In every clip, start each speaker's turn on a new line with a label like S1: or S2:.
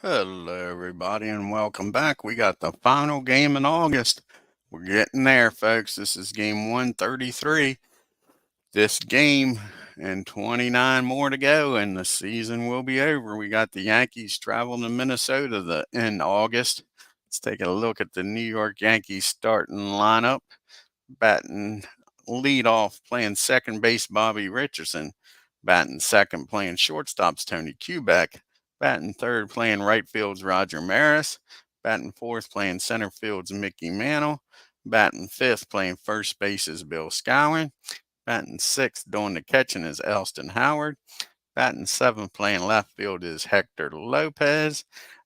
S1: Hello, everybody, and welcome back. We got the final game in August. We're getting there, folks. This is game 133. This game and 29 more to go, and the season will be over. We got the Yankees traveling to Minnesota in August. Let's take a look at the New York Yankees starting lineup. Batting lead off, playing second base, Bobby Richardson. Batting second, playing shortstops, Tony Kubek. Batting third, playing right field's Roger Maris. Batting fourth, playing center field's Mickey Mantle. Batting fifth, playing first base is Bill Skowron. Batting sixth, doing the catching is Elston Howard. Batting seventh, playing left field is Hector Lopez.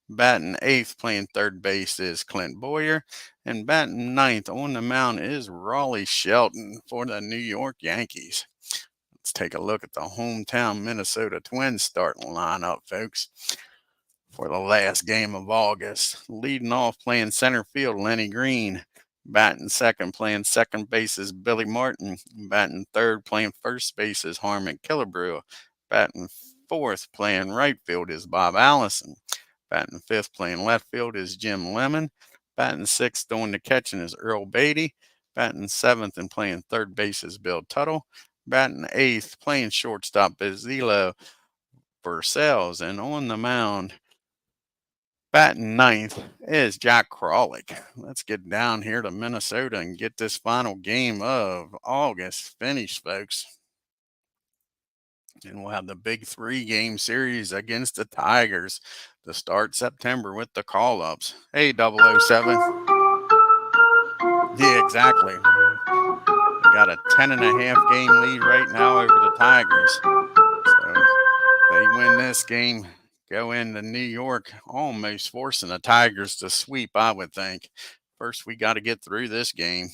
S1: Batting eighth, playing third base is Clint Boyer. And batting ninth on the mound is Raleigh Shelton for the New York Yankees. Let's take a look at the hometown Minnesota Twins starting lineup, folks, for the last game of August. Leading off, playing center field, Lenny Green. Batting second, playing second base is Billy Martin. Batting third, playing first base is Harmon Killebrew. Batting fourth, playing right field is Bob Allison. Batting fifth, playing left field is Jim Lemon. Batting sixth, doing the catching is Earl Beatty. Batting seventh and playing third base is Bill Tuttle. Batting eighth, playing shortstop is Zelo Versalles. And on the mound, batting ninth is Jack KRALICK. Let's get down here to Minnesota and get this final game of August finished, folks. And we'll have the big 3-game series against the Tigers to start September with the call-ups. Hey, 007. Yeah, exactly. We got a 10.5 game lead right now over the Tigers. So they win this game, go into New York, almost forcing the Tigers to sweep, I would think. First, we got to get through this game.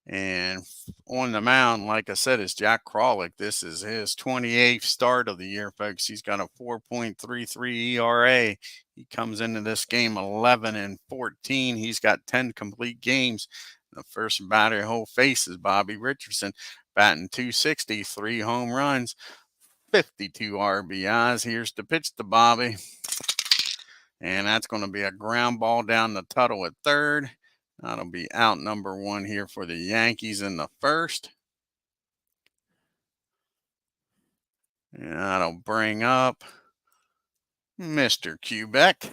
S1: And on the mound, like I said, is Jack KRALICK. This is his 28th start of the year, folks. He's got a 4.33 ERA. He comes into this game 11-14. He's got 10 complete games. The first batter he'll face is Bobby Richardson, batting .260, 3 home runs, 52 RBIs. Here's the pitch to Bobby. And that's going to be a ground ball down the Tuttle at third. That'll be out number 1 here for the Yankees in the first. And that'll bring up Mr. Kubek.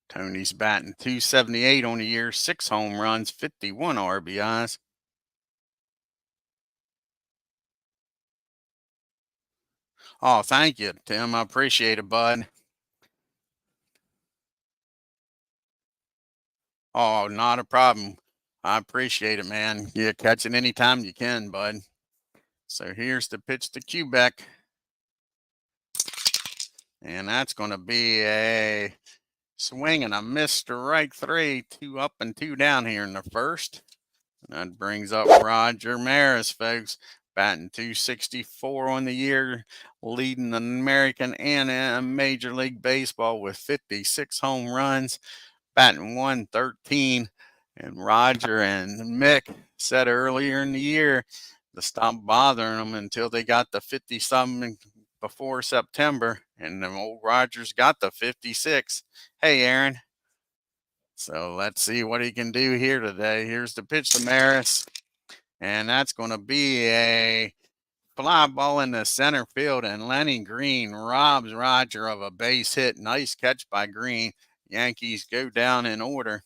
S1: Tony's batting .278 on the year, 6 home runs, 51 RBIs. Oh, thank you, Tim. I appreciate it, bud. Oh, not a problem. I appreciate it, man. Yeah, catch it anytime you can, bud. So here's the pitch to Kubek. And that's going to be a swing and a miss to right 3, 2 up and 2 down here in the first. And that brings up Roger Maris, folks, batting .264 on the year, leading the American and Major League Baseball with 56 home runs, batting .113. And Roger and Mick said earlier in the year to stop bothering them until they got the 50-something before September, and then old Rogers got the 56. Hey, Aaron. So let's see what he can do here today. Here's the pitch to Maris, and that's going to be a fly ball in the center field, and Lenny Green robs Roger of a base hit. Nice catch by Green. Yankees go down in order.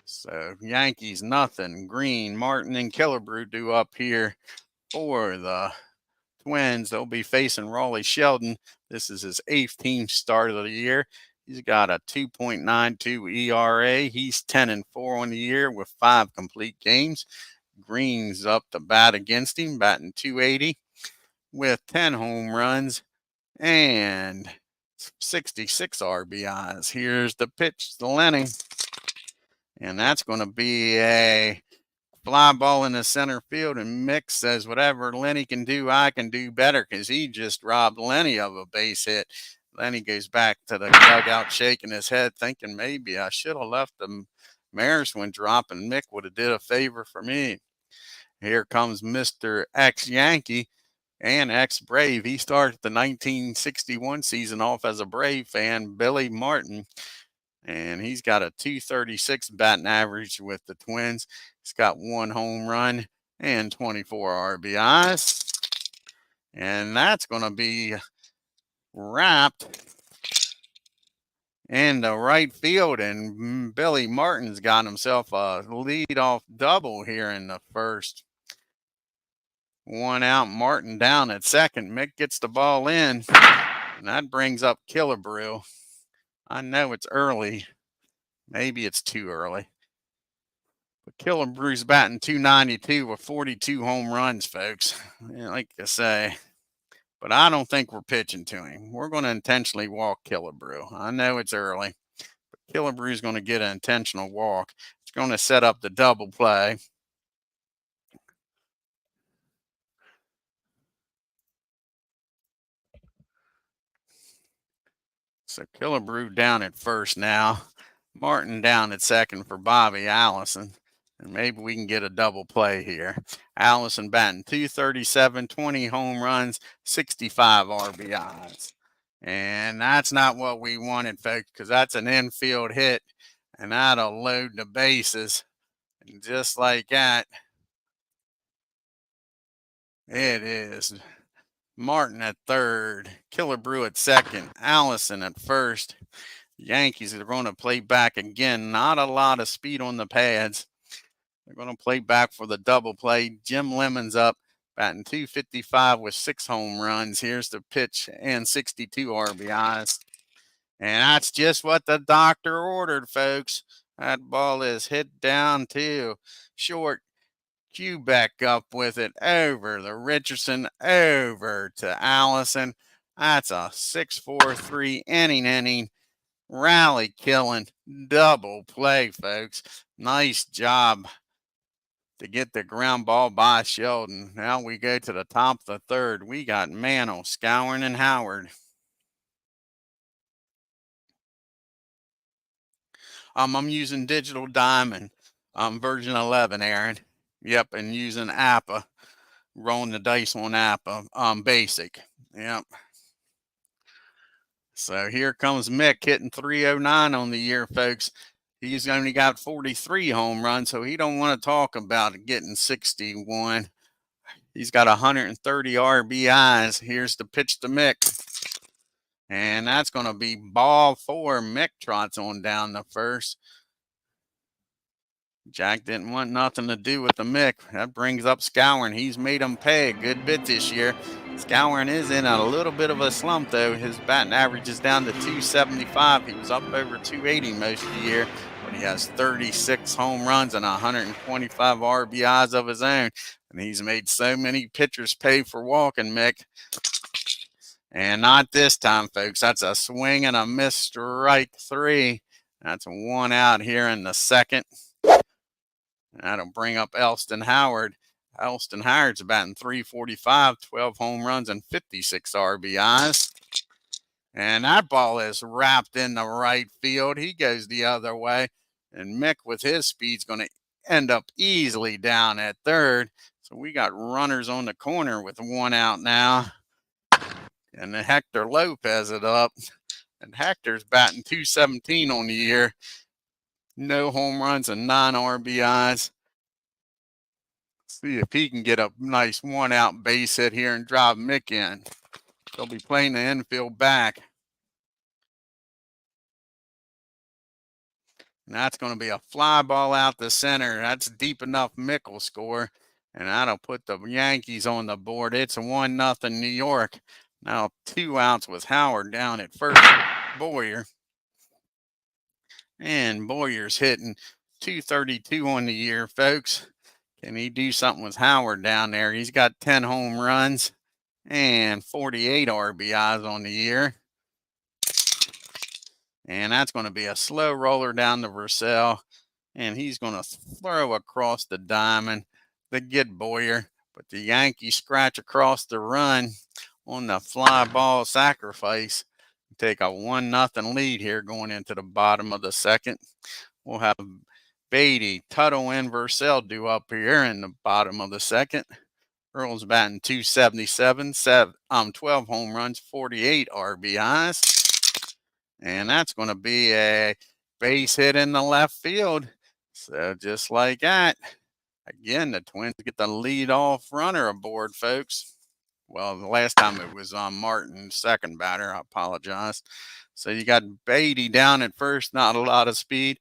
S1: So Yankees nothing. Green, Martin, and Killebrew do up here for the Twins. They'll be facing Raleigh Shelton. This is his 8th team start of the year. He's got a 2.92 ERA. He's 10-4 on the year with 5 complete games. Green's up to bat against him, batting .280 with 10 home runs and 66 RBIs. Here's the pitch to Lenny. And that's going to be a fly ball in the center field, and Mick says, whatever Lenny can do, I can do better, because he just robbed Lenny of a base hit. Lenny goes back to the dugout shaking his head, thinking maybe I should have left the Maris one drop, and Mick would have did a favor for me. Here comes Mr. Ex-Yankee, and ex-Brave. He started the 1961 season off as a Brave fan, Billy Martin, and he's got a 236 batting average with the Twins. He's got 1 home run and 24 RBIs. And that's going to be wrapped in the right field, and Billy Martin's got himself a leadoff double here in the first. 1 out, Martin down at second. Mick gets the ball in, and that brings up Killebrew. I know it's early. Maybe it's too early. But Killebrew's batting .292 with 42 home runs, folks. Like I say, but I don't think we're pitching to him. We're going to intentionally walk Killebrew. I know it's early, but Killebrew's going to get an intentional walk. It's going to set up the double play. So Killebrew down at first now. Martin down at second for Bobby Allison. And maybe we can get a double play here. Allison batting .237, 20 home runs, 65 RBIs. And that's not what we wanted, folks, because that's an infield hit, and that'll load the bases. And just like that, it is. Martin at third, Killebrew at second, Allison at first. Yankees are going to play back again. Not a lot of speed on the pads. They're going to play back for the double play. Jim Lemon's up, batting .255 with 6 home runs. Here's the pitch and 62 RBIs. And that's just what the doctor ordered, folks. That ball is hit down to short. Quebec up with it over the Richardson, over to Allison. That's a 6-4-3 inning. Rally killing double play, folks. Nice job to get the ground ball by Sheldon. Now we go to the top of the third. We got Mantle, Skowron, and Howard. I'm using Digital Diamond, version 11, Aaron. Yep, and using Apba, rolling the dice on Apba, basic. Yep. So here comes Mick hitting .309 on the year, folks. He's only got 43 home runs, so he don't want to talk about it getting 61. He's got 130 RBIs. Here's the pitch to Mick. And that's going to be ball 4. Mick trots on down the first. Jack didn't want nothing to do with the Mick. That brings up Skowron. He's made him pay a good bit this year. Skowron is in a little bit of a slump, though. His batting average is down to .275. He was up over .280 most of the year, but he has 36 home runs and 125 RBIs of his own. And he's made so many pitchers pay for walking Mick. And not this time, folks. That's a swing and a miss, strike 3. That's 1 out here in the second. That'll bring up Elston Howard. Elston Howard's batting .345, 12 home runs, and 56 RBIs. And that ball is wrapped in the right field. He goes the other way. And Mick, with his speed, is going to end up easily down at third. So we got runners on the corner with 1 out now. And then Hector Lopez it up. And Hector's batting .217 on the year. No home runs and 9 RBIs. See if he can get a nice 1 out base hit here and drive Mick in. They'll be playing the infield back. And that's going to be a fly ball out the center. That's deep enough. Mick will score. And that'll put the Yankees on the board. It's 1-0 New York. Now 2 outs with Howard down at first. Boyer. And Boyer's hitting .232 on the year, folks. Can he do something with Howard down there? He's got 10 home runs and 48 RBIs on the year. And that's going to be a slow roller down to Vercel. And he's going to throw across the diamond to get Boyer. But the Yankees scratch across the run on the fly ball sacrifice. Take a 1-0 lead here going into the bottom of the second. We'll have Beatty, Tuttle, and Vercel due up here in the bottom of the second. Earl's batting .277, 12 home runs, 48 RBIs. And that's going to be a base hit in the left field. So just like that, again, the Twins get the leadoff runner aboard, folks. Well, the last time it was Martin, second batter. I apologize. So you got Beatty down at first, not a lot of speed.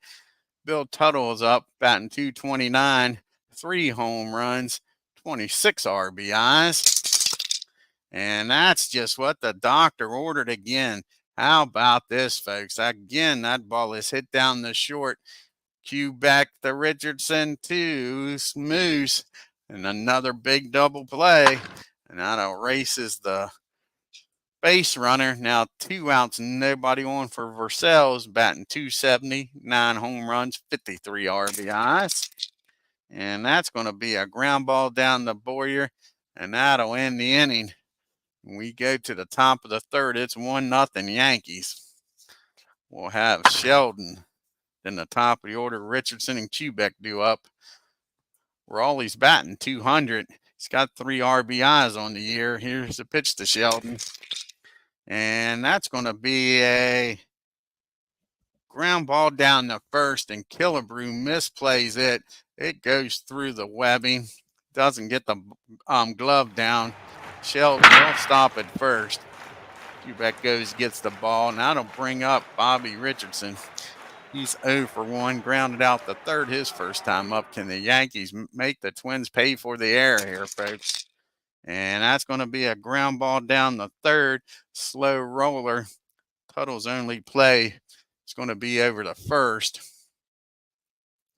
S1: Bill Tuttle is up, batting .229, 3 home runs, 26 RBIs. And that's just what the doctor ordered again. How about this, folks? Again, that ball is hit down the short. Cue back to Richardson to Moose. And another big double play. And that erases the base runner. Now 2 outs, nobody on for Versells, batting .270, 9 home runs, 53 RBIs. And that's going to be a ground ball down the Boyer, and that'll end the inning. We go to the top of the third. It's 1-0 Yankees. We'll have Sheldon in the top of the order. Richardson and Kubek due up. Rollie's batting .200. He's got 3 RBIs on the year. Here's the pitch to Sheldon. And that's going to be a ground ball down the first, and Killebrew misplays it. It goes through the webbing. Doesn't get the glove down. Sheldon will stop at first. Kubek gets the ball. Now it'll bring up Bobby Richardson. He's 0 for 1, grounded out the third his first time up. Can the Yankees make the Twins pay for the error here, folks? And that's going to be a ground ball down the third. Slow roller. Tuttle's only play is going to be over the first.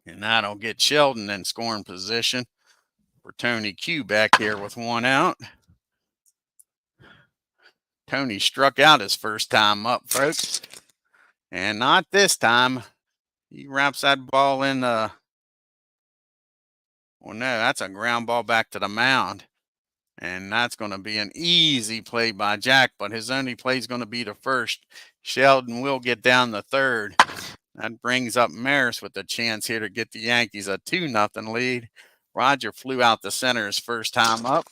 S1: And that'll get Sheldon in scoring position for Tony Kubek here with 1 out. Tony struck out his first time up, folks. And not this time. He wraps that ball in the... Well, no, that's a ground ball back to the mound. And that's going to be an easy play by Jack, but his only play is going to be the first. Sheldon will get down the third. That brings up Maris with the chance here to get the Yankees a 2-0 lead. Roger flew out the center his first time up.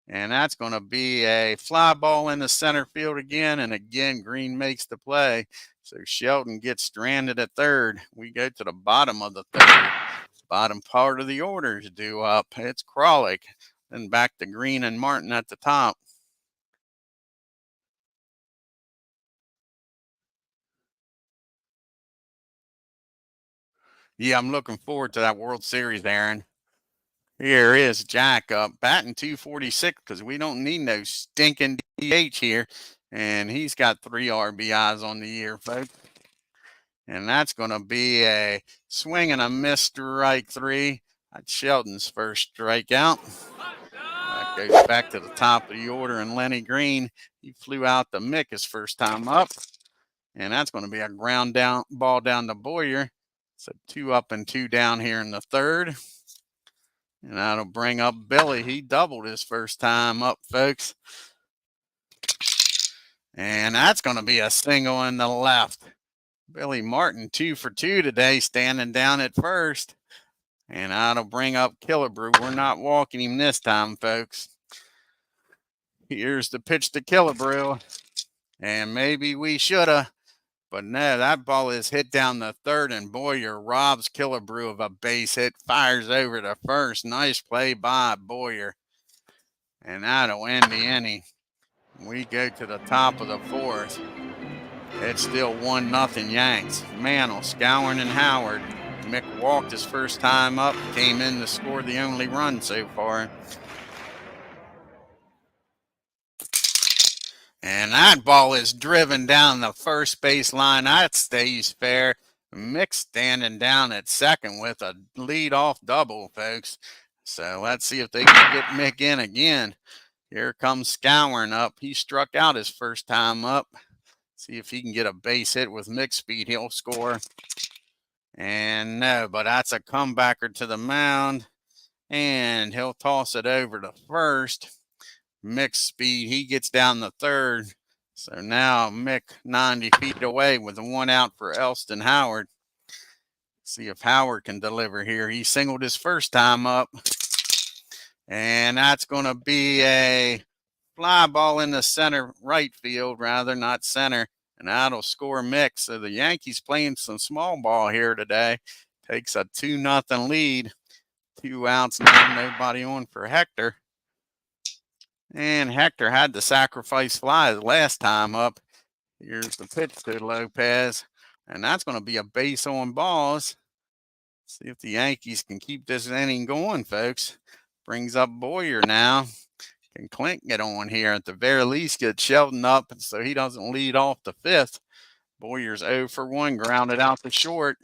S1: And that's going to be a fly ball in the center field again. And again, Green makes the play. So Sheldon gets stranded at third. We go to the bottom of the third. Bottom part of the order is due up. It's KRALICK. Then back to Green and Martin at the top. Yeah, I'm looking forward to that World Series, Aaron. Here is Jack up, batting .246 because we don't need no stinking DH here. And he's got 3 RBIs on the year, folks. And that's going to be a swing and a miss, strike 3. That's Sheldon's first strikeout. That goes back to the top of the order, and Lenny Green, he flew out to Mick his first time up. And that's going to be a ground down ball down to Boyer. So 2 up and 2 down here in the third. And that'll bring up Billy. He doubled his first time up, folks. And that's going to be a single in the left. Billy Martin 2 for 2 today, standing down at first. And that'll bring up Killebrew. We're not walking him this time, folks. Here's the pitch to Killebrew. And maybe we should have. But no, that ball is hit down the third, and Boyer robs Killebrew of a base hit, fires over to first. Nice play by Boyer. And that'll end the inning. We go to the top of the fourth. It's still 1-0 Yanks. Mantle, Skowron, and Howard. Mick walked his first time up, came in to score the only run so far. And that ball is driven down the first base line. That stays fair. Mick standing down at second with a lead-off double, folks. So let's see if they can get Mick in again. Here comes Skowron up. He struck out his first time up. See if he can get a base hit with Mick speed. He'll score. And no, but that's a comebacker to the mound. And he'll toss it over to first. Mick's speed, he gets down the third. So now Mick 90 feet away with 1 out for Elston Howard. See if Howard can deliver here. He singled his first time up. And that's going to be a fly ball in the center, right field, rather, not center. And that'll score mix. So the Yankees playing some small ball here today. Takes a 2-0 lead. 2 outs now, nobody on for Hector. And Hector had the sacrifice fly last time up. Here's the pitch to Lopez. And that's going to be a base on balls. See if the Yankees can keep this inning going, folks. Brings up Boyer now. Can Clint get on here? At the very least, get Sheldon up so he doesn't lead off the fifth. Boyer's 0 for 1, grounded out to short.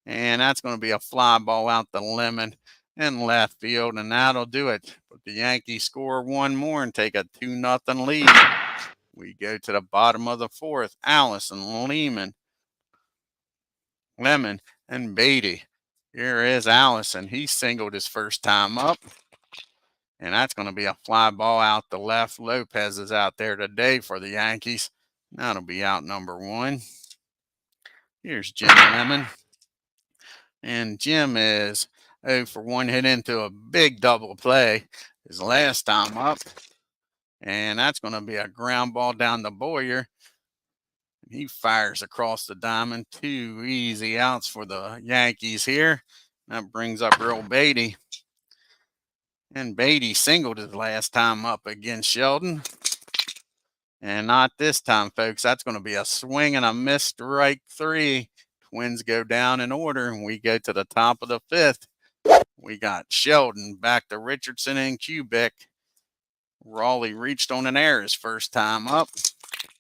S1: And that's going to be a fly ball out the lemon in left field, and that'll do it. But the Yankees score one more and take a 2-0 lead. We go to the bottom of the fourth. Allison, Lemon, and Beatty. Here is Allison. He singled his first time up. And that's going to be a fly ball out the left. Lopez is out there today for the Yankees. That'll be out number 1. Here's Jim Lemon. And Jim is 0 for 1, hit into a big double play his last time up. And that's going to be a ground ball down to Boyer. He fires across the diamond. 2 easy outs for the Yankees here. That brings up Earl Beatty. And Beatty singled his last time up against Sheldon. And not this time, folks. That's going to be a swing and a miss, strike 3. Twins go down in order, and we go to the top of the fifth. We got Sheldon back to Richardson and Kubik. ROLLIE reached on an error his first time up.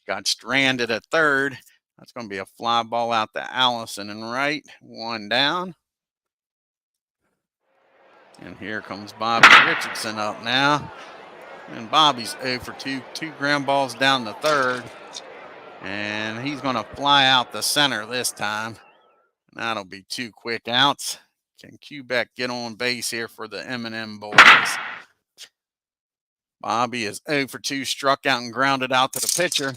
S1: Got stranded at third. That's going to be a fly ball out to Allison and right. 1 down. And here comes Bobby Richardson up now. And Bobby's 0 for 2. 2 ground balls down the third. And he's going to fly out the center this time. That'll be 2 quick outs. Can Kubek get on base here for the M&M boys? Bobby is 0 for 2, struck out and grounded out to the pitcher.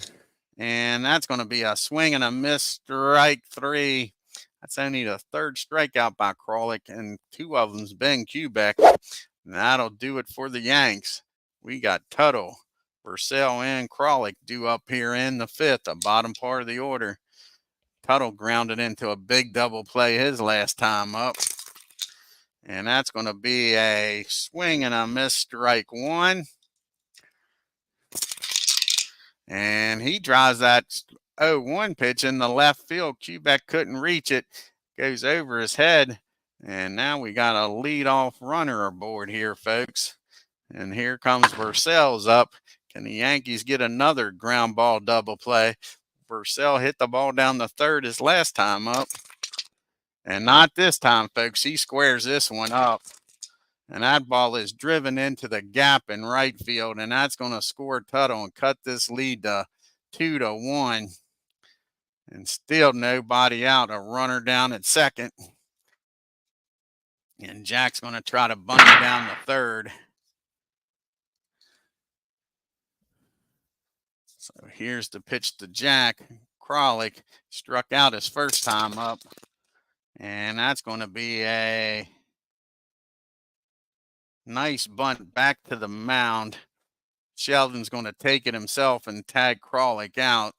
S1: And that's going to be a swing and a miss, strike 3. That's only the 3rd strikeout by KRALICK, and 2 of them's been Kubek. And that'll do it for the Yanks. We got Tuttle, Purcell, and KRALICK due up here in the 5th, the bottom part of the order. Tuttle grounded into a big double play his last time up. And that's going to be a swing and a miss, strike 1. And he drives that 0-1 pitch in the left field. Kubek couldn't reach it. Goes over his head. And now we got a leadoff runner aboard here, folks. And here comes Purcell's up. Can the Yankees get another ground ball double play? Purcell hit the ball down the third his last time up. And not this time, folks. He squares this one up. And that ball is driven into the gap in right field. And that's going to score Tuttle and cut this lead to 2-1. And still nobody out. A runner down at second. And Jack's going to try to bunt it down the third. So here's the pitch to Jack. KRALICK struck out his first time up. And that's going to be a nice bunt back to the mound. Sheldon's going to take it himself and tag KRALICK out.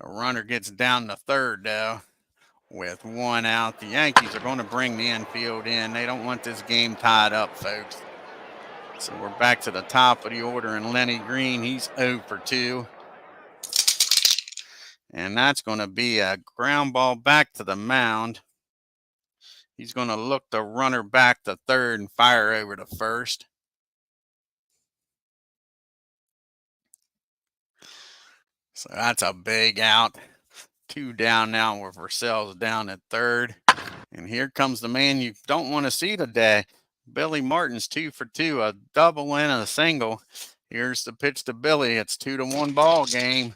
S1: The runner gets down to third, though, with 1 out. The Yankees are going to bring the infield in. They don't want this game tied up, folks. So we're back to the top of the order, and Lenny Green, he's 0 for 2. And that's going to be a ground ball back to the mound. He's going to look the runner back to third and fire over to first. So that's a big out. 2 down now with Purcell's down at third. And here comes the man you don't want to see today. Billy Martin's 2 for 2, a double and a single. Here's the pitch to Billy. It's 2-1 ball game.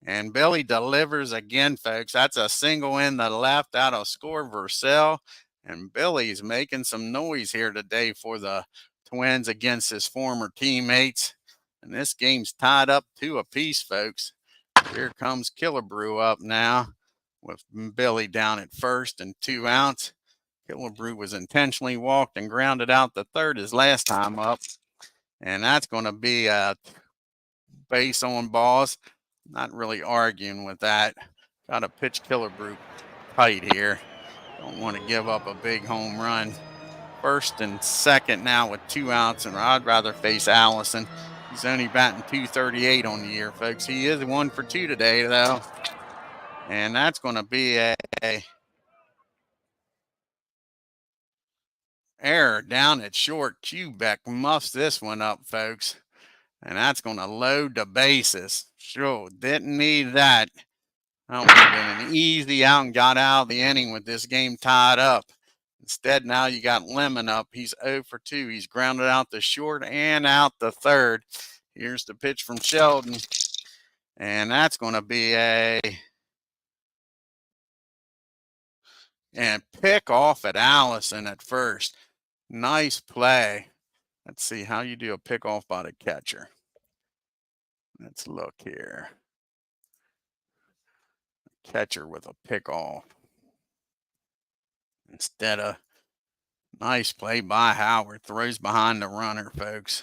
S1: And Billy delivers again, folks. That's a single in the left. That'll score Purcell. And Billy's making some noise here today for the Twins against his former teammates. And this game's tied up 2 apiece, folks. Here comes Killebrew up now with Billy down at first and 2 outs. Killebrew was intentionally walked and grounded out the third his last time up. And that's going to be a base on balls. Not really arguing with that. Got to pitch Killebrew tight here. Don't want to give up a big home run. First and second now with 2 outs, and I'd rather face Allison. He's only batting .238 on the year, folks. He is 1 for 2 today, though. And that's going to be a error down at short. Quebec muffs this one up, folks. And that's going to load the bases. Sure, didn't need that. That would have been an easy out and got out of the inning with this game tied up. Instead, now you got Lemon up. He's 0 for 2. He's grounded out the short and out the third. Here's the pitch from Sheldon. And that's going to be and pick off at Allison at first. Nice play. Let's see how you do a pick off by the catcher. Let's look here. Catcher with a pick off. Instead of nice play by Howard. Throws behind the runner, folks.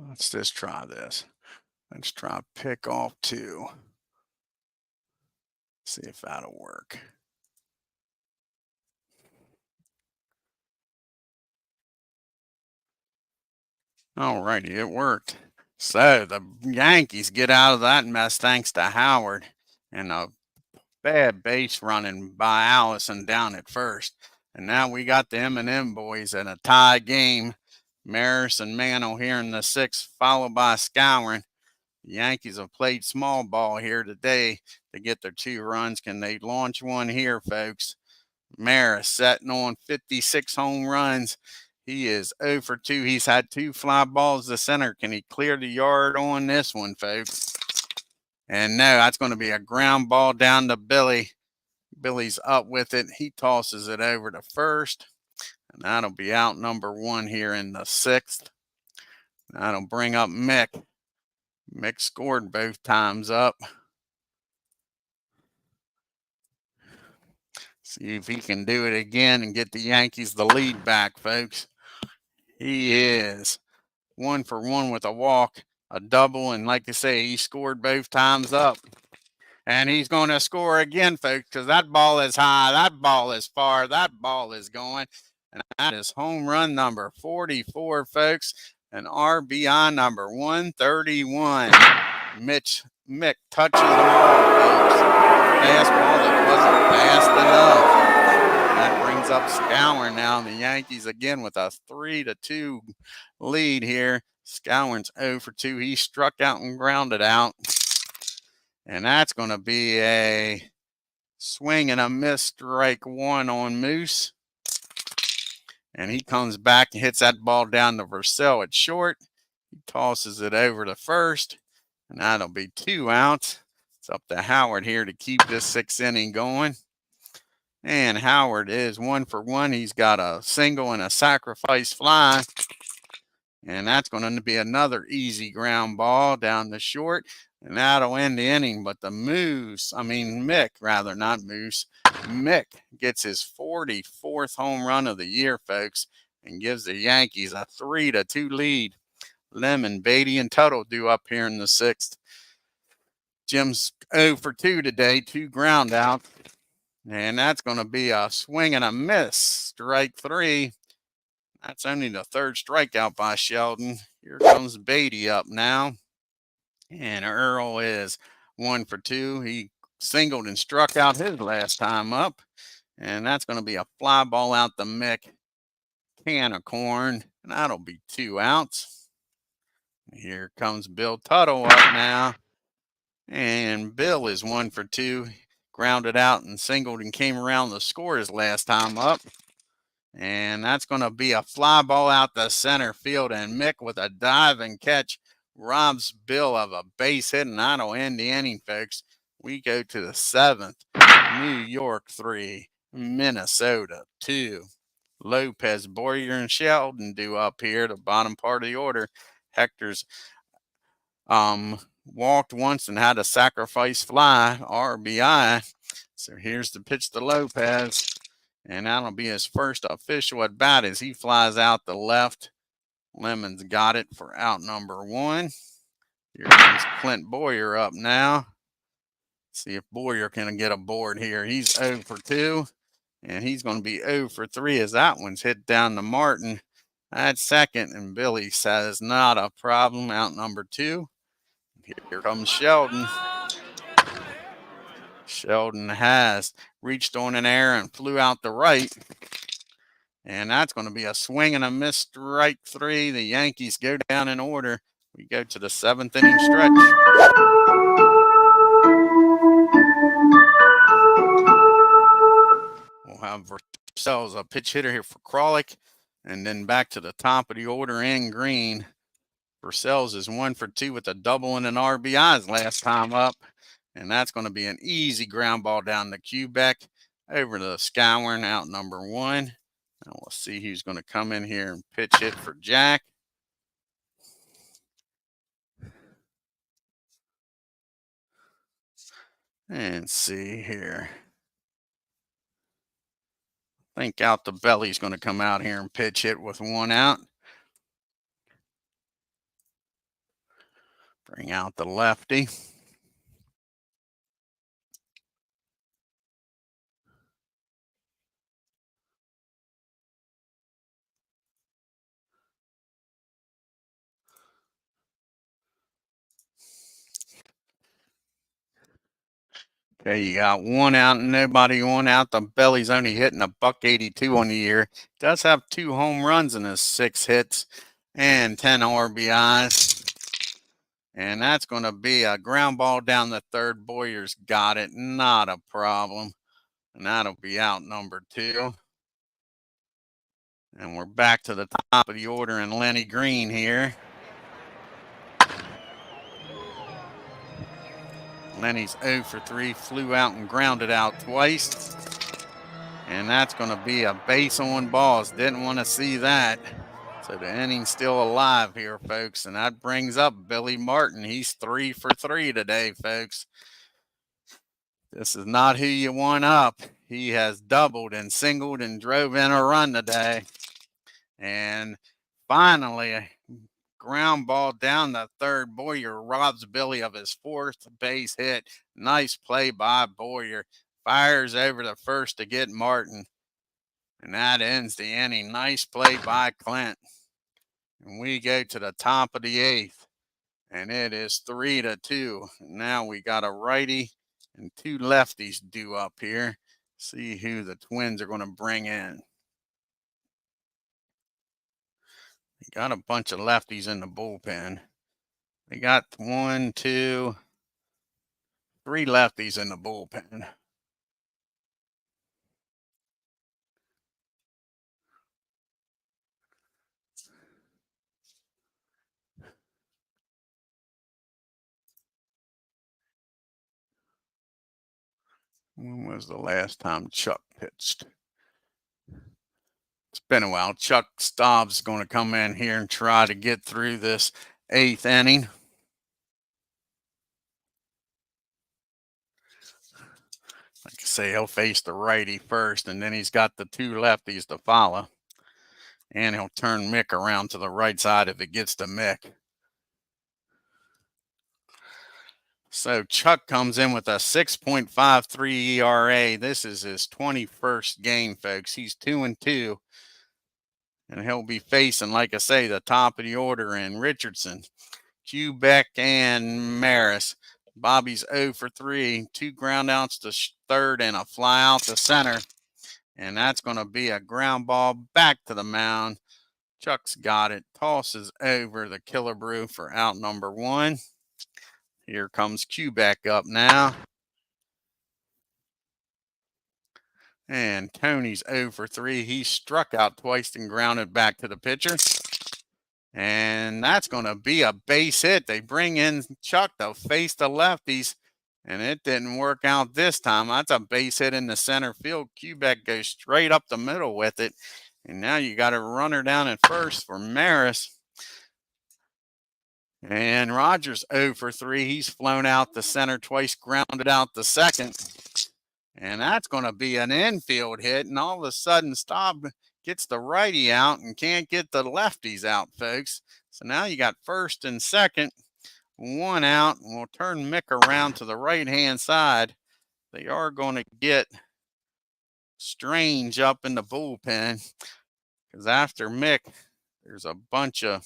S1: Let's just try this. Let's try pick off 2. See if that'll work. All righty, it worked. So the Yankees get out of that mess thanks to Howard and a bad base running by Allison down at first. And now we got the M&M boys in a tie game. Maris and Mano here in the 6th, followed by Scouring. The Yankees have played small ball here today to get their 2 runs. Can they launch one here, folks? Maris setting on 56 home runs. He is 0 for 2. He's had 2 fly balls to center. Can he clear the yard on this one, folks? And no, that's going to be a ground ball down to Billy. Billy's up with it. He tosses it over to first. And that'll be out number 1 here in the 6th. That'll bring up Mick. Mick scored both times up. See if he can do it again and get the Yankees the lead back, folks. He is 1 for 1 with a walk, a double, and like I say, he scored both times up. And he's going to score again, folks, because that ball is high, that ball is far, that ball is going. And that is home run number 44, folks, and RBI number 131. Mick touches them all, folks. Fastball that wasn't fast enough. That brings up Scouring now. The Yankees again with a 3-2 lead here. Scouring's 0 for 2. He struck out and grounded out. And that's going to be a swing and a miss, strike 1 on Moose. And he comes back and hits that ball down to Vercel at short. He tosses it over to first. And that'll be 2 outs. It's up to Howard here to keep this 6th inning going. And Howard is 1 for 1. He's got a single and a sacrifice fly. And that's going to be another easy ground ball down the short. And that'll end the inning. But Mick, not Moose. Mick gets his 44th home run of the year, folks, and gives the Yankees a 3-2 lead. Lemon, Beatty, and Tuttle due up here in the 6th. Jim's 0 for 2 today, 2 ground out. And that's going to be a swing and a miss, strike 3. That's only the 3rd strikeout by Sheldon. Here comes Beatty up now. And Earl is 1 for 2. He singled and struck out his last time up. And that's going to be a fly ball out the Mick. Can of corn. And that'll be 2 outs. Here comes Bill Tuttle up now. And Bill is 1 for 2. Grounded out and singled and came around to score his last time up. And that's going to be a fly ball out the center field. And Mick with a dive and catch robs Bill of a base hit. And that'll end the inning, folks. We go to the 7th. New York 3, Minnesota 2. Lopez, Boyer, and Sheldon do up here, the bottom part of the order. Hector's walked once and had a sacrifice fly, RBI. So here's the pitch to Lopez. And that'll be his first official at bat as he flies out the left. Lemon's got it for out number 1. Here comes Clint Boyer up now. See if Boyer can get a board here. He's 0 for 2. And he's going to be 0 for 3 as that one's hit down to Martin at second. And Billy says, not a problem, out number 2. Here comes Sheldon. Sheldon has reached on an air and flew out the right. And that's going to be a swing and a miss, strike 3. The Yankees go down in order. We go to the 7th inning stretch. We'll have ourselves a pitch hitter here for KRALICK. And then back to the top of the order in green. Purcell's is 1 for 2 with a double and an RBIs last time up. And that's going to be an easy ground ball down to Quebec over to Skowern, out number 1. And we'll see who's going to come in here and pitch hit for Jack. And see here. I think out the belly's going to come out here and pitch hit with 1 out. Bring out the lefty. Okay, you got 1 out and nobody on out. The belly's only hitting $182 on the year. Does have 2 home runs in his 6 hits and 10 RBIs. And that's going to be a ground ball down the third. Boyer's got it. Not a problem. And that'll be out number 2. And we're back to the top of the order and Lenny Green here. Lenny's 0 for 3, flew out and grounded out twice. And that's going to be a base on balls. Didn't want to see that. So the inning's still alive here, folks. And that brings up Billy Martin. He's 3 for 3 today, folks. This is not who you want up. He has doubled and singled and drove in a run today. And finally, ground ball down the third. Boyer robs Billy of his 4th base hit. Nice play by Boyer. Fires over to first to get Martin. And that ends the inning. Nice play by Clint. And we go to the top of the 8th. And it is 3-2. Now we got a righty and 2 lefties due up here. See who the Twins are going to bring in. They got a bunch of lefties in the bullpen. They got 1, 2, 3 lefties in the bullpen. When was the last time Chuck pitched? It's been a while. Chuck Staub's is going to come in here and try to get through this 8th inning. Like I say, he'll face the righty first, and then he's got the 2 lefties to follow. And he'll turn Mick around to the right side if it gets to Mick. So Chuck comes in with a 6.53 ERA. This is his 21st game, folks. He's 2-2. And he'll be facing, like I say, the top of the order in Richardson, Quebec, and Maris. Bobby's 0 for 3, 2 ground outs to third and a fly out to center. And that's going to be a ground ball back to the mound. Chuck's got it, tosses over the Killebrew for out number 1. Here comes Quebec up now. And Tony's 0 for 3. He struck out twice and grounded back to the pitcher. And that's going to be a base hit. They bring in Chuck to face the lefties, and it didn't work out this time. That's a base hit in the center field. Quebec goes straight up the middle with it. And now you got a runner down at first for Maris. And Rogers 0 for 3. He's flown out the center twice, grounded out the second. And that's going to be an infield hit. And all of a sudden, Staub gets the righty out and can't get the lefties out, folks. So now you got first and second, 1 out. And we'll turn Mick around to the right-hand side. They are going to get Strange up in the bullpen, because after Mick, there's a bunch of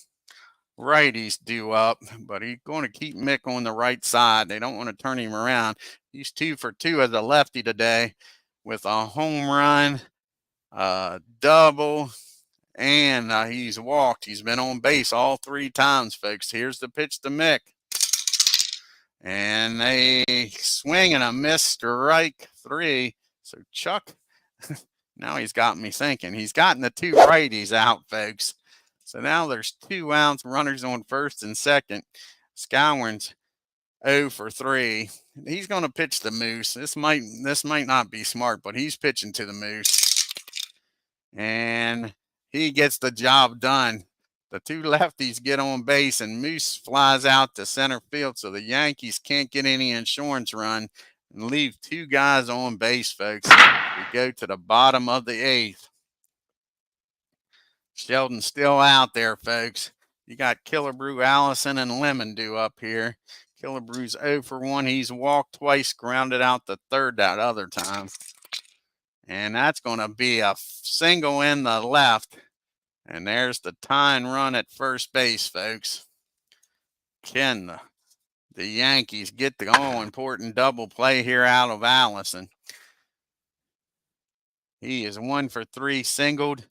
S1: righties due up, but he's going to keep Mick on the right side. They don't want to turn him around. He's 2 for 2 as a lefty today with a home run, double, and he's walked. He's been on base all 3 times, folks. Here's the pitch to Mick. And they swing and a miss, strike 3. So Chuck, now he's got me thinking. He's gotten the 2 righties out, folks. So now there's 2 outs, runners on first and second. Skowron's 0 for 3. He's going to pitch the Moose. This might not be smart, but he's pitching to the Moose. And he gets the job done. The 2 lefties get on base, and Moose flies out to center field, so the Yankees can't get any insurance run and leave 2 guys on base, folks. We go to the bottom of the 8th. Sheldon's still out there, folks. You got Killebrew, Allison, and Lemon due up here. Killebrew's 0 for 1. He's walked twice, grounded out the third that other time. And that's going to be a single in the left. And there's the tying run at first base, folks. Can the Yankees get the all-important double play here out of Allison? He is 1 for 3, singled,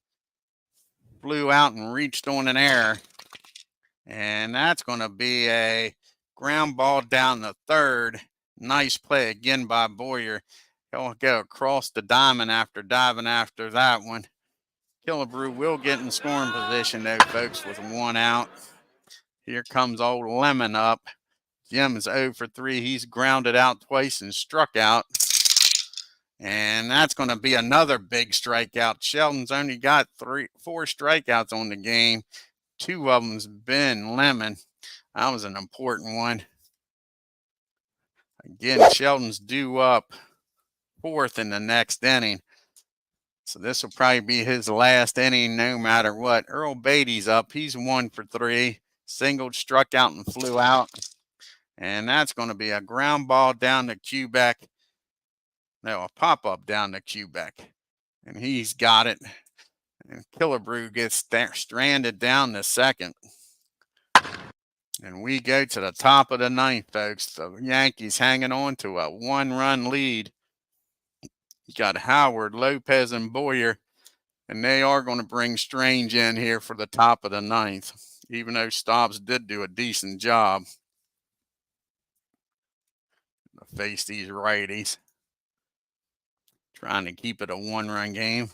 S1: flew out and reached on an error. And that's going to be a ground ball down the third. Nice play again by Boyer. He'll go across the diamond after diving after that one. Killebrew will get in scoring position, though, folks, with 1 out. Here comes old Lemon up. Jim is 0 for 3. He's grounded out twice and struck out. And that's going to be another big strikeout. Sheldon's only got 4 strikeouts on the game. 2 of them's been Lemon. That was an important one. Again, Sheldon's due up 4th in the next inning. So this will probably be his last inning no matter what. Earl Beatty's up. He's 1 for 3. Singled, struck out, and flew out. And that's going to be a ground ball down to Quebec. No, a pop-up down to Quebec. And he's got it. And Killebrew gets stranded down to second. And we go to the top of the 9th, folks. The Yankees hanging on to a 1-run lead. You got Howard, Lopez, and Boyer, and they are going to bring Strange in here for the top of the 9th, even though Stobbs did do a decent job to face these righties, trying to keep it a 1-run game.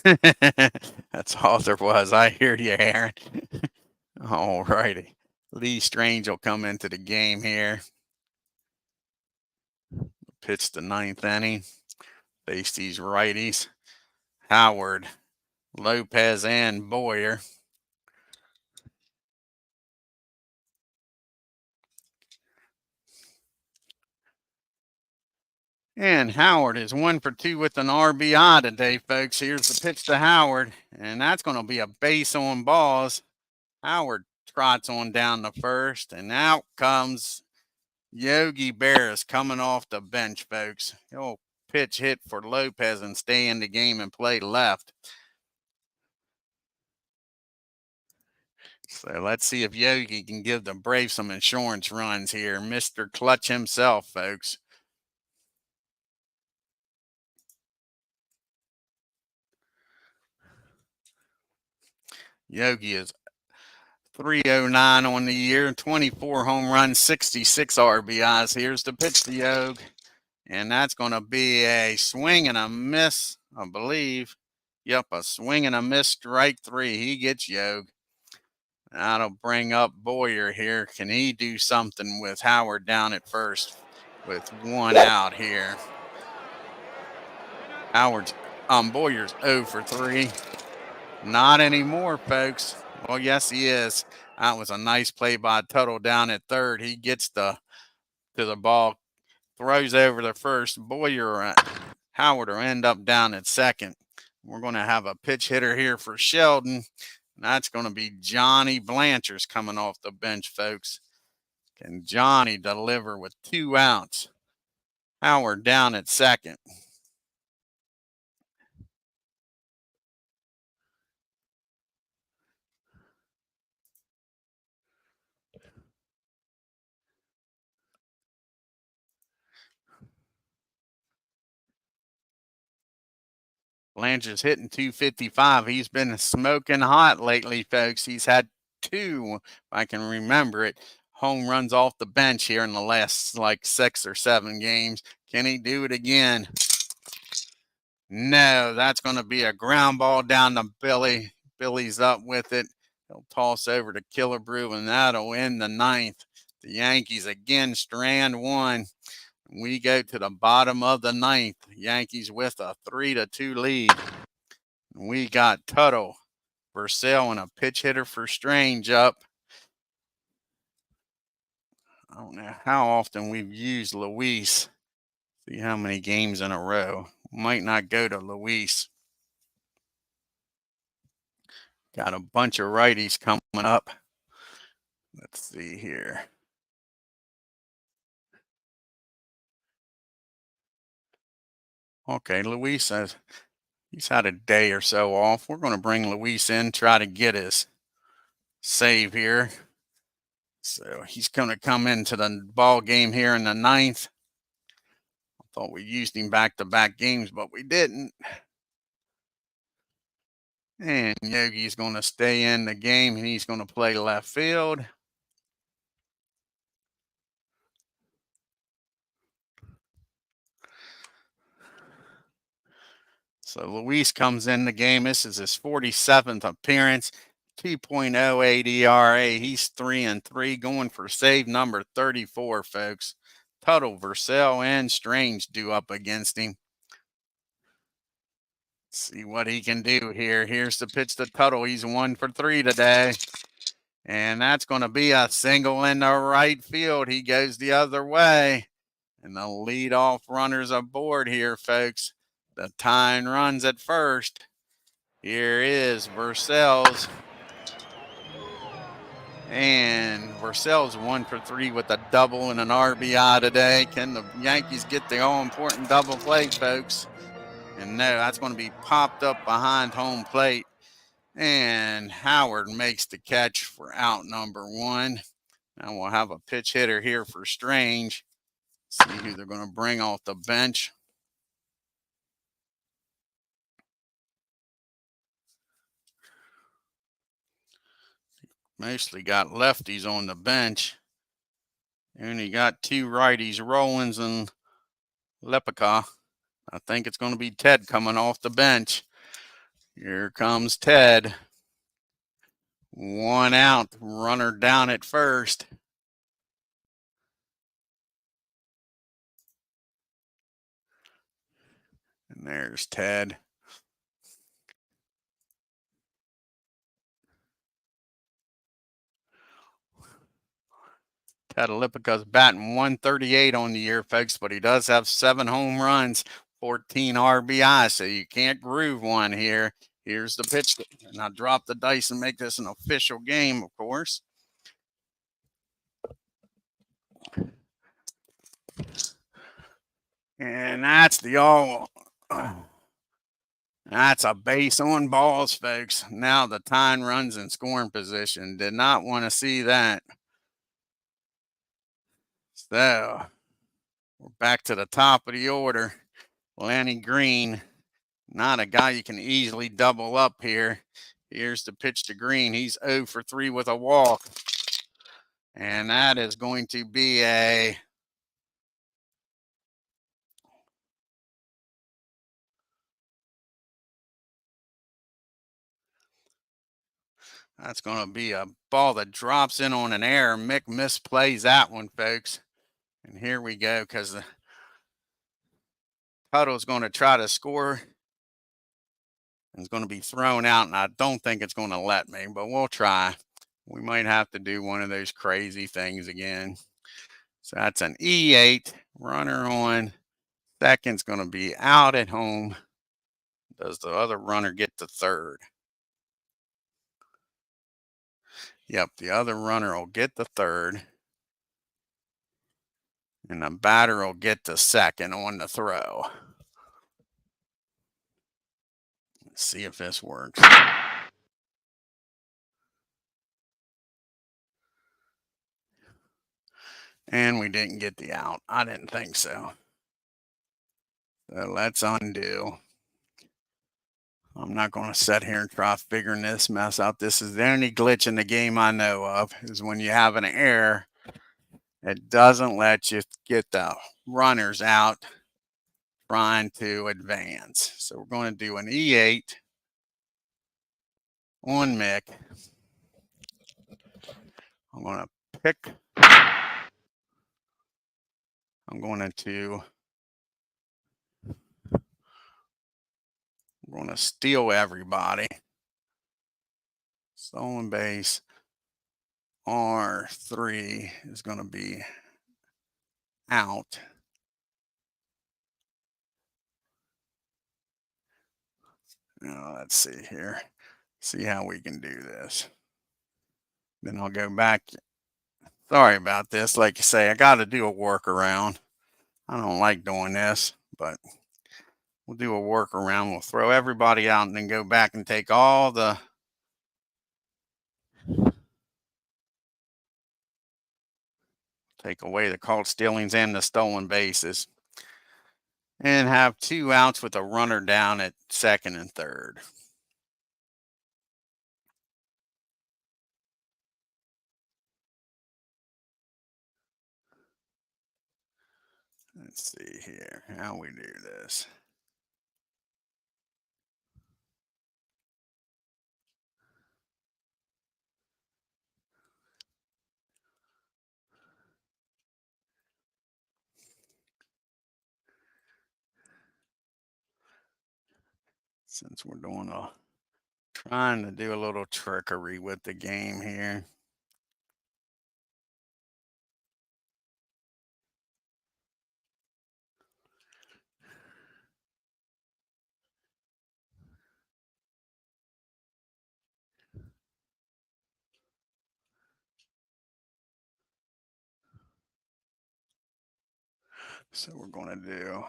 S1: That's all there was. I hear you, Aaron. All righty. Lee Strange will come into the game here. Pitch the 9th inning. Face these righties. Howard, Lopez, and Boyer. And Howard is 1 for 2 with an RBI today, folks. Here's the pitch to Howard, and that's going to be a base on balls. Howard trots on down to first, and out comes Yogi Berra coming off the bench, folks. He'll pitch hit for Lopez and stay in the game and play left. So let's see if Yogi can give the Braves some insurance runs here. Mr. Clutch himself, folks. Yogi is 309 on the year, 24 home runs, 66 RBIs. Here's the pitch to Yogi. And that's going to be a swing and a miss, I believe. Yep, a swing and a miss, strike three. He gets Yogi. That'll bring up Boyer here. Can he do something with Howard down at first with one out here? Boyer's 0 for 3. Not anymore, folks. Well, yes, he is. That was a nice play by Tuttle down at third. He gets to the ball, throws over the first. Boyer, Howard will end up down at second. We're going to have a pitch hitter here for Sheldon. That's going to be Johnny Blanchard's coming off the bench, folks. Can Johnny deliver with 2 outs? Howard down at second. Blanchard's hitting 255. He's been smoking hot lately, folks. He's had 2, if I can remember it, home runs off the bench here in the last like 6 or 7 games. Can he do it again? No, that's going to be a ground ball down to Billy. Billy's up with it. He'll toss over to Killebrew, and that'll end the 9th. The Yankees again strand 1. We go to the bottom of the 9th. Yankees with a 3-2 lead. We got Tuttle, Vercel, and a pitch hitter for Strange up. I don't know how often we've used Luis. See how many games in a row. Might not go to Luis. Got a bunch of righties coming up. Let's see here. Okay, Luis says he's had a day or so off. We're going to bring Luis in, try to get his save here. So he's going to come into the ball game here in the 9th. I thought we used him back-to-back games, but we didn't. And Yogi's going to stay in the game, and he's going to play left field. So Luis comes in the game. This is his 47th appearance, 2.08 ERA. He's 3-3, going for save number 34, folks. Tuttle, Vercel, and Strange due up against him. Let's see what he can do here. Here's the pitch to Tuttle. He's 1 for 3 today. And that's going to be a single in the right field. He goes the other way. And the leadoff runner's aboard here, folks. The tying runs at first. Here is Vercel's. And Vercel's 1 for 3 with a double and an RBI today. Can the Yankees get the all-important double play, folks? And no, that's going to be popped up behind home plate. And Howard makes the catch for out number 1. Now we'll have a pitch hitter here for Strange. See who they're going to bring off the bench. Mostly got lefties on the bench. And he got 2 righties, Rollins and Lepica. I think it's going to be Ted coming off the bench. Here comes Ted. 1 out, runner down at first. And there's Ted. Ted Lipica's batting 138 on the year, folks, but he does have 7 home runs, 14 RBI, so you can't groove one here. Here's the pitch. And I'll drop the dice and make this an official game, of course. And that's the all. That's a base on balls, folks. Now the tying runs in scoring position. Did not want to see that. So we're back to the top of the order. Lenny Green, not a guy you can easily double up here. Here's the pitch to Green. He's 0 for 3 with a walk. And that is going to be a that's going to be a ball that drops in on an error. Mick misplays that one, folks. And here we go, because the Tuttle's going to try to score. It's going to be thrown out, and I don't think it's going to let me, but we'll try. We might have to do one of those crazy things again. So that's an E8. Runner on second's going to be out at home. Does the other runner get to third? Yep, the other runner will get the third. And the batter will get the second on the throw. Let's see if this works. And we didn't get the out. I didn't think so. So let's undo. I'm not going to sit here and try figuring this mess out. This is the only glitch in the game I know of, is when you have an error, it doesn't let you get the runners out trying to advance. So we're going to do an E8 on Mick. I'm going to pick. I'm going to steal everybody. Stolen base. R3 is going to be out. Now, let's see here. See how we can do this. Then I'll go back. Sorry about this. Like you say, I got to do a workaround. I don't like doing this, but we'll do a workaround. We'll throw everybody out and then go back and take all the take away the caught stealings and the stolen bases, and have 2 outs with a runner down at second and third. Let's see here how we do this. Since we're trying to do a little trickery with the game here. So we're going to do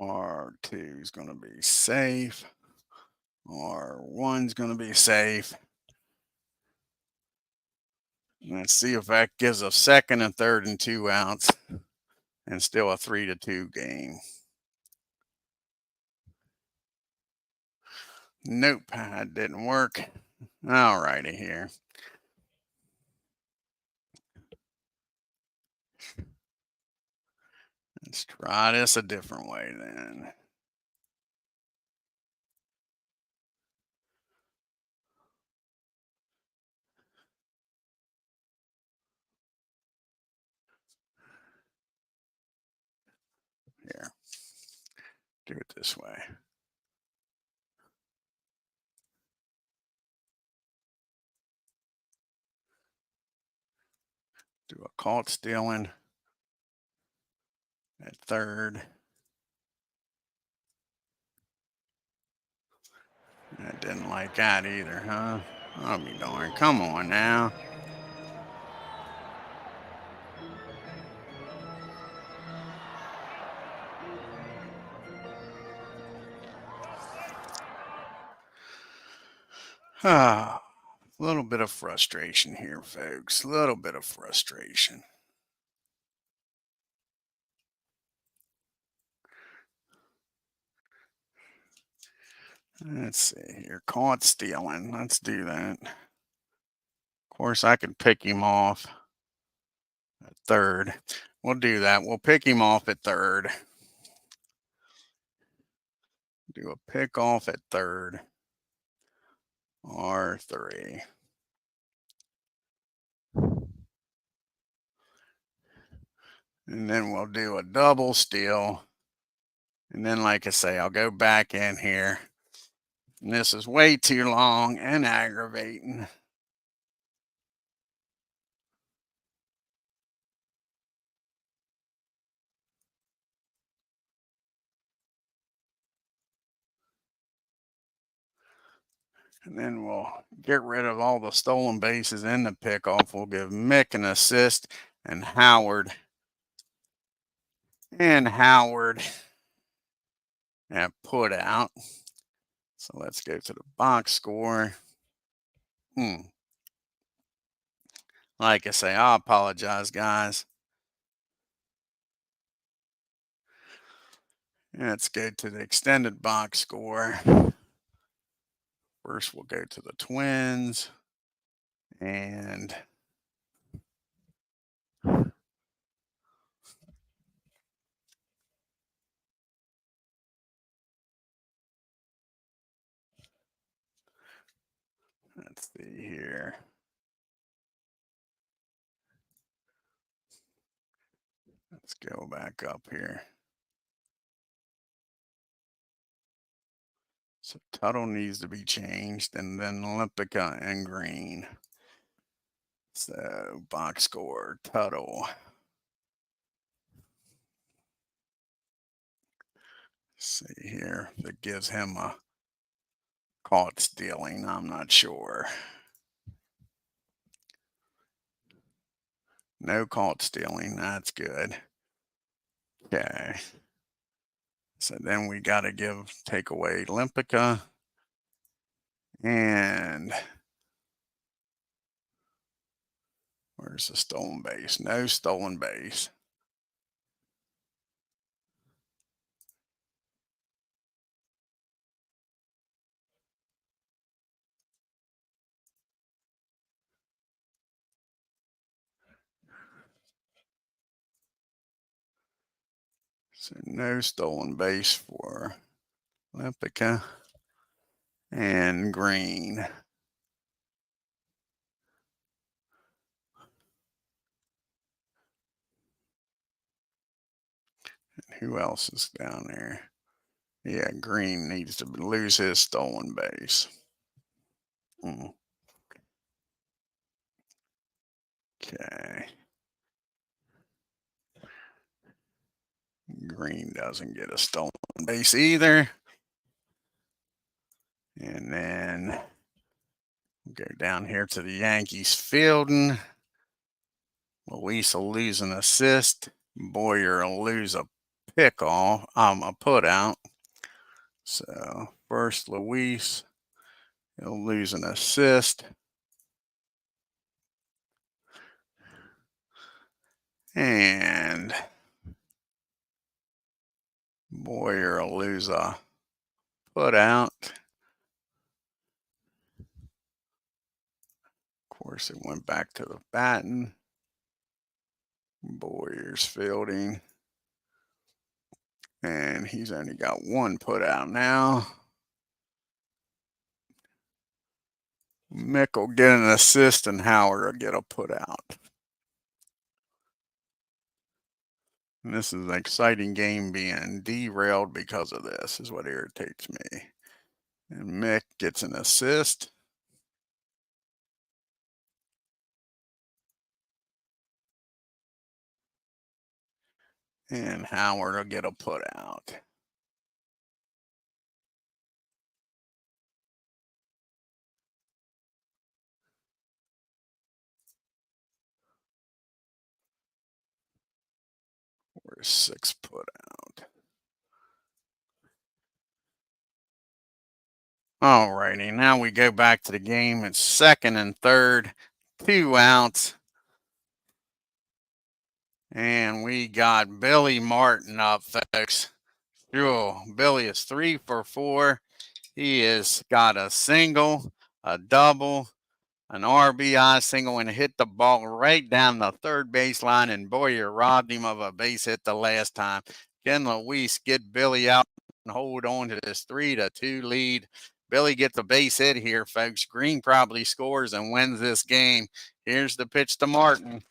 S1: R2 is going to be safe. R1 is going to be safe. Let's see if that gives us second and third and 2 outs, and still a 3-2 game. Nope, that didn't work. All righty here. Let's try this a different way then. Here, do it this way. Do a caught stealing at third. I didn't like that either, huh? I'll be darned. Come on now. Ah, a little bit of frustration here, folks. A little bit of frustration. Let's see here. Caught stealing. Let's do that. Of course, I could pick him off at third. We'll do that. We'll pick him off at third. Do a pick off at third. R3. And then we'll do a double steal. And then, like I say, I'll go back in here. And this is way too long and aggravating. And then we'll get rid of all the stolen bases in the pickoff. We'll give Mick an assist and Howard. And put out. So let's go to the box score. Like I say, I apologize, guys. Let's go to the extended box score. First, we'll go to the Twins. And let's see here. Let's go back up here. So Tuttle needs to be changed, and then Olympica and Green. So box score, Tuttle. Let's see here. That gives him a caught stealing. I'm not sure. No caught stealing. That's good. Okay. So then we got to take away Olympica. And where's the stolen base? No stolen base. So no stolen base for Olympica and Green. Who else is down there? Yeah, Green needs to lose his stolen base. Okay. Green doesn't get a stolen base either. And then go down here to the Yankees fielding. Luis will lose an assist. Boyer will lose a a put out. So first Luis, he'll lose an assist. And Boyer will lose a put out. Of course, it went back to the batting. Boyer's fielding. And he's only got one put out now. Mick will get an assist and Howard will get a put out. And this is an exciting game being derailed because of this, is what irritates me. And Mick gets an assist. And Howard will get a put out. 6 put out. Alrighty, now we go back to the game. It's 2nd and 3rd, 2 outs. And we got Billy Martin up, folks. Sure, Billy is 3 for 4. He has got a single, a double, an RBI single, and hit the ball right down the third baseline. And Boyer robbed him of a base hit the last time. Can Luis get Billy out and hold on to this 3-2 lead? Billy gets a base hit here, folks. Green probably scores and wins this game. Here's the pitch to Martin.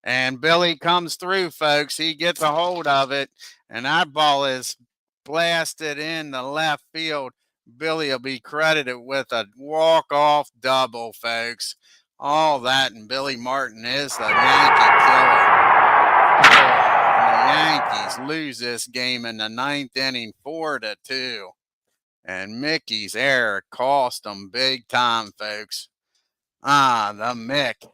S1: And Billy comes through, folks. He gets a hold of it, and that ball is blasted in the left field. Billy will be credited with a walk-off double, folks. All that, and Billy Martin is the Yankee killer. And the Yankees lose this game in the 9th inning, 4-2. And Mickey's error cost them big time, folks. The Mick.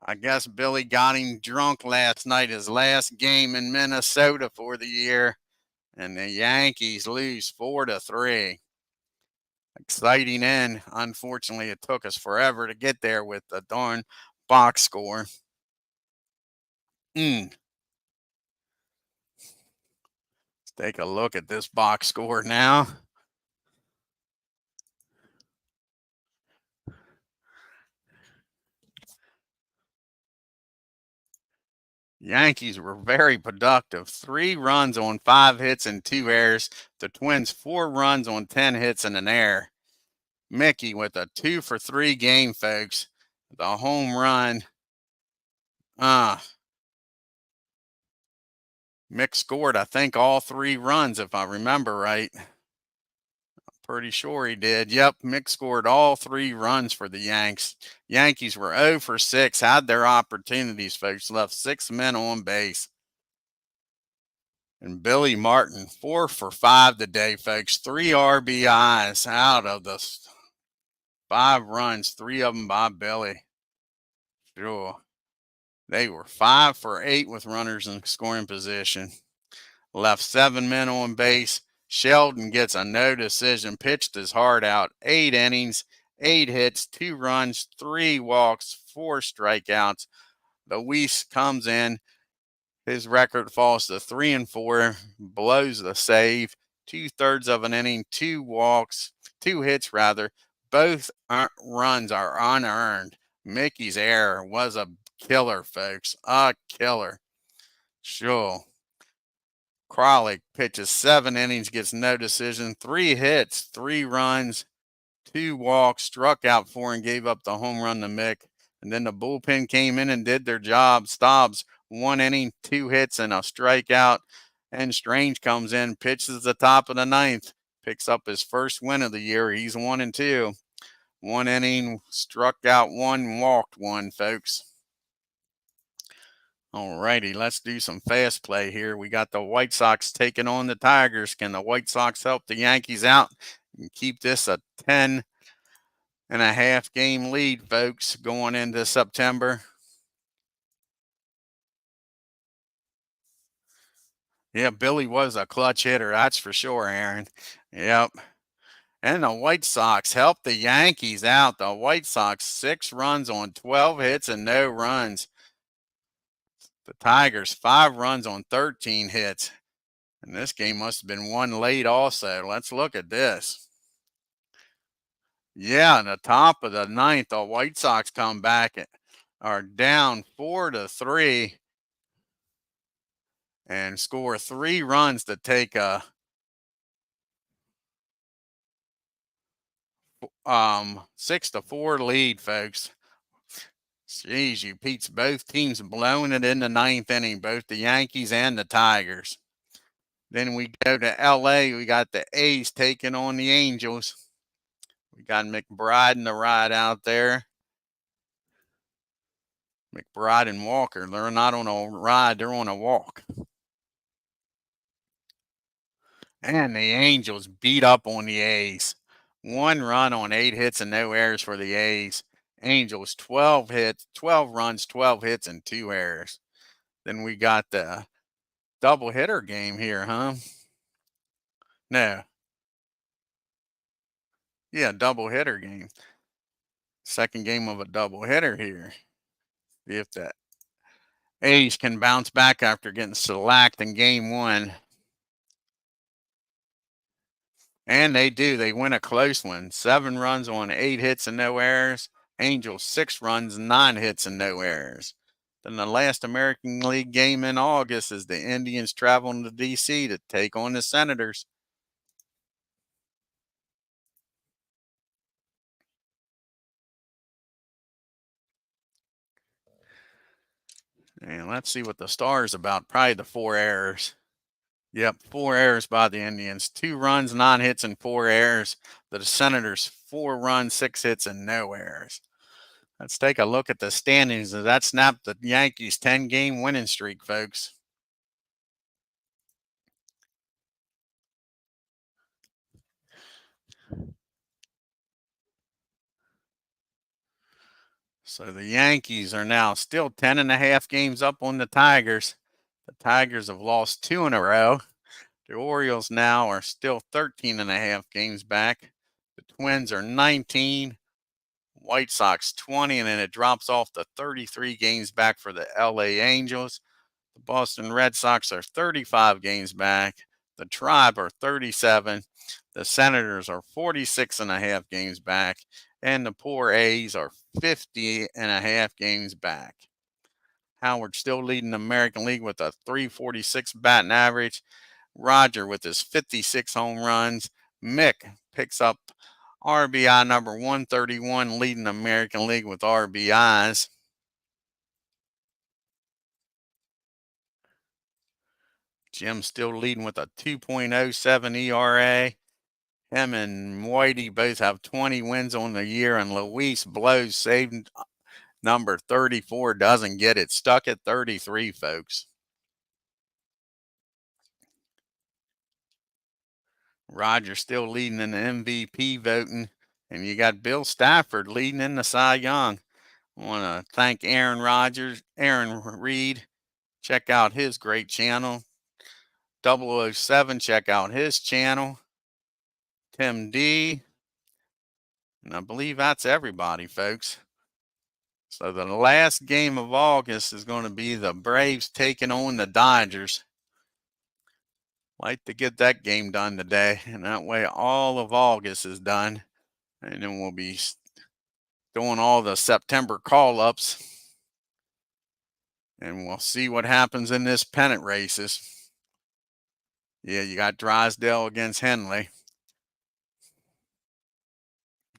S1: I guess Billy got him drunk last night, his last game in Minnesota for the year, and the Yankees lose 4-3. Exciting end. Unfortunately, it took us forever to get there with the darn box score. Let's take a look at this box score now. Yankees were very productive. 3 runs on 5 hits and 2 errors. The Twins 4 runs on 10 hits and an error. Mickey with a 2 for 3 game, folks. The home run. Mick scored, I think, all 3 runs, if I remember right. Pretty sure he did. Yep, Mick scored all 3 runs for the Yanks. Yankees were 0 for 6, had their opportunities, folks. Left 6 men on base. And Billy Martin, 4 for 5 today, folks. 3 RBIs out of the 5 runs, 3 of them by Billy. Sure. They were 5 for 8 with runners in scoring position. Left 7 men on base. Sheldon gets a no decision, pitched his heart out. 8 innings, 8 hits, 2 runs, 3 walks, 4 strikeouts. Luis comes in. His record falls to 3-4, blows the save. 2/3 of an inning, 2 walks, 2 hits rather. Both runs are unearned. Mickey's error was a killer, folks. A killer. Sure. KRALICK pitches 7 innings, gets no decision, 3 hits, 3 runs, 2 walks, struck out 4, and gave up the home run to Mick. And then the bullpen came in and did their job. Stobbs, 1 inning, 2 hits, and a strikeout. And Strange comes in, pitches the top of the 9th, picks up his first win of the year. He's 1-2. 1 inning, struck out 1, walked 1, folks. All righty, let's do some fast play here. We got the White Sox taking on the Tigers. Can the White Sox help the Yankees out and keep this a 10.5 game lead, folks, going into September? Yeah, Billy was a clutch hitter, that's for sure, Aaron. Yep. And the White Sox helped the Yankees out. The White Sox 6 runs on 12 hits and no runs. The Tigers 5 runs on 13 hits. And this game must have been won late also. Let's look at this. Yeah, in the top of the 9th, the White Sox come back are down 4-3 and score 3 runs to take a 6-4 lead, folks. Jeez, you Pete's both teams blowing it in the 9th inning, both the Yankees and the Tigers. Then we go to LA. We got the A's taking on the Angels. We got McBride in the ride out there. McBride and Walker, they're not on a ride, they're on a walk. And the Angels beat up on the A's. 1 run on 8 hits and no errors for the A's. Angels 12 runs, 12 hits, and 2 errors. Then we got the Double hitter game here, huh? No. Yeah, double hitter game. Second game of a double hitter here. See if the A's can bounce back after getting shellacked in game one. And they do. They win a close one. 7 runs on 8 hits and no errors. Angels 6 runs, 9 hits and no errors. Then the last American League game in August is the Indians traveling to D.C. to take on the Senators. And let's see what the star is about. Probably the 4 errors. Yep, 4 errors by the Indians. 2 runs, 9 hits, and 4 errors. The Senators, 4 runs, 6 hits, and no errors. Let's take a look at the standings. That snapped the Yankees' 10-game winning streak, folks. So the Yankees are now still 10.5 games up on the Tigers. The Tigers have lost 2 in a row. The Orioles now are still 13.5 games back. The Twins are 19. White Sox 20, and then it drops off to 33 games back for the LA Angels. The Boston Red Sox are 35 games back. The Tribe are 37. The Senators are 46.5 games back. And the poor A's are 50.5 games back. Howard still leading the American League with a 346 batting average. Roger with his 56 home runs. Mick picks up RBI number 131, leading the American League with RBIs. Jim still leading with a 2.07 ERA. Him and Whitey both have 20 wins on the year, and Luis blows saved number 34, doesn't get it. Stuck at 33, folks. Roger still leading in the MVP voting, and you got Bill Stafford leading in the Cy Young. I want to thank Aaron Reed. Check out his great channel. 007, check out his channel. Tim D. And I believe that's everybody, folks. So the last game of August is going to be the Braves taking on the Dodgers. Like to get that game done today, and that way all of August is done. And then we'll be doing all the September call-ups. And we'll see what happens in this pennant races. Yeah, you got Drysdale against Henley.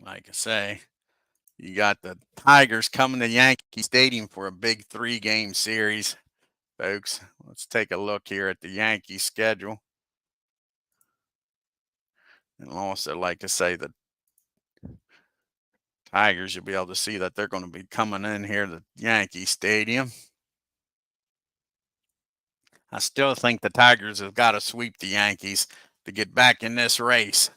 S1: Like I say, you got the Tigers coming to Yankee Stadium for a big 3-game series, folks. Let's take a look here at the Yankee schedule. And also, like I say, the Tigers, you'll be able to see that they're going to be coming in here to Yankee Stadium. I still think the Tigers have got to sweep the Yankees to get back in this race.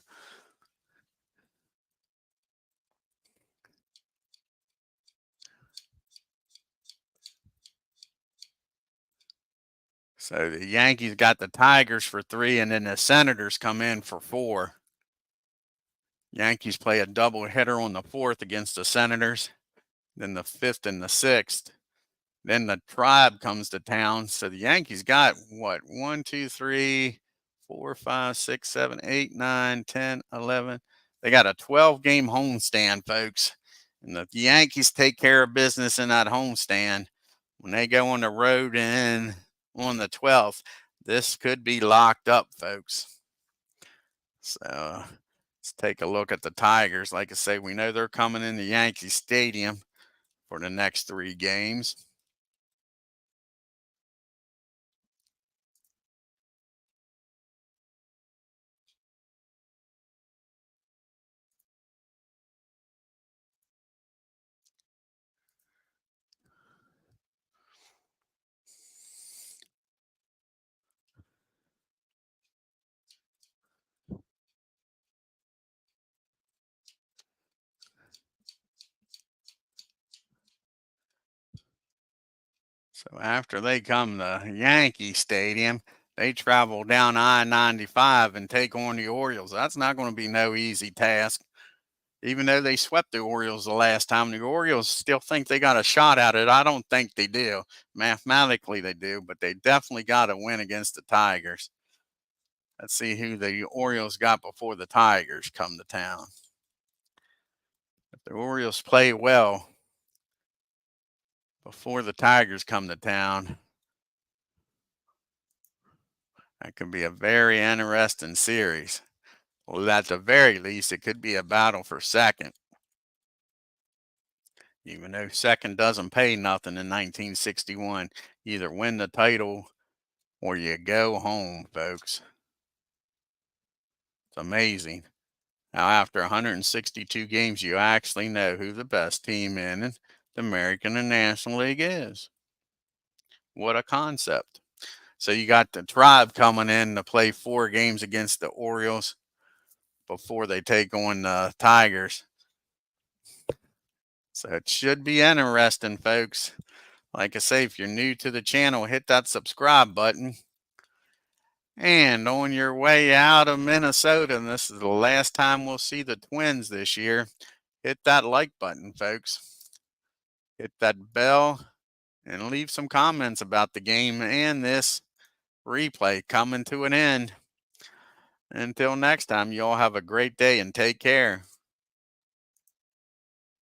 S1: So the Yankees got the Tigers for 3, and then the Senators come in for 4. Yankees play a double hitter on the 4th against the Senators, then the 5th and the 6th. Then the Tribe comes to town. So the Yankees got what? 1, 2, 3, 4, 5, 6, 7, 8, 9, 10, 11. They got a 12-game homestand, folks. And the Yankees take care of business in that homestand. When they go on the road in on the 12th, this could be locked up, folks. So let's take a look at the Tigers. Like I say, we know they're coming into Yankee Stadium for the next 3 games. So after they come to Yankee Stadium, they travel down I-95 and take on the Orioles. That's not going to be no easy task. Even though they swept the Orioles the last time, the Orioles still think they got a shot at it. I don't think they do. Mathematically, they do, but they definitely got to win against the Tigers. Let's see who the Orioles got before the Tigers come to town. If the Orioles play well before the Tigers come to town, that could be a very interesting series. Well, at the very least, it could be a battle for second. Even though second doesn't pay nothing in 1961, you either win the title or you go home, folks. It's amazing. Now, after 162 games, you actually know who the best team in the American and National League is. What a concept. So you got the Tribe coming in to play 4 games against the Orioles before they take on the Tigers. So it should be interesting, folks. Like I say, if you're new to the channel, hit that subscribe button. And on your way out of Minnesota, and this is the last time we'll see the Twins this year, hit that like button, folks. Hit that bell and leave some comments about the game and this replay coming to an end. Until next time, you all have a great day and take care.